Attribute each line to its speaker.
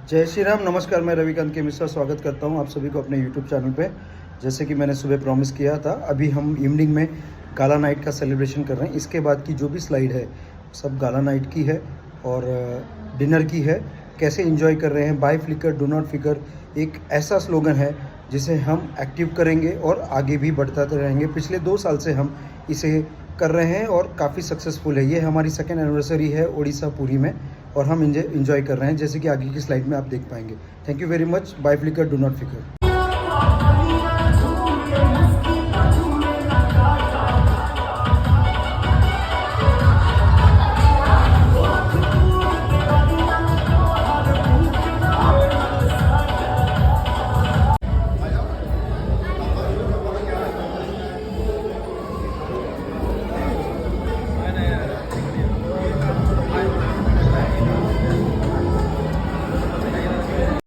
Speaker 1: जय श्री राम। नमस्कार, मैं रविकांत के मिश्रा स्वागत करता हूं आप सभी को अपने यूट्यूब चैनल पे। जैसे कि मैंने सुबह प्रॉमिस किया था, अभी हम इवनिंग में गाला नाइट का सेलिब्रेशन कर रहे हैं। इसके बाद की जो भी स्लाइड है सब गाला नाइट की है और डिनर की है। कैसे एंजॉय कर रहे हैं, बाय फ्लिकर डू नॉट फिकर एक ऐसा स्लोगन है जिसे हम एक्टिव करेंगे और आगे भी बढ़ाते रहेंगे। पिछले 2 साल से हम इसे कर रहे हैं और काफ़ी सक्सेसफुल है। ये हमारी सेकेंड एनिवर्सरी है ओडिशा पुरी में और हम एंजॉय कर रहे हैं, जैसे कि आगे की स्लाइड में आप देख पाएंगे। Thank you very much. Bye flicker do not फिकर।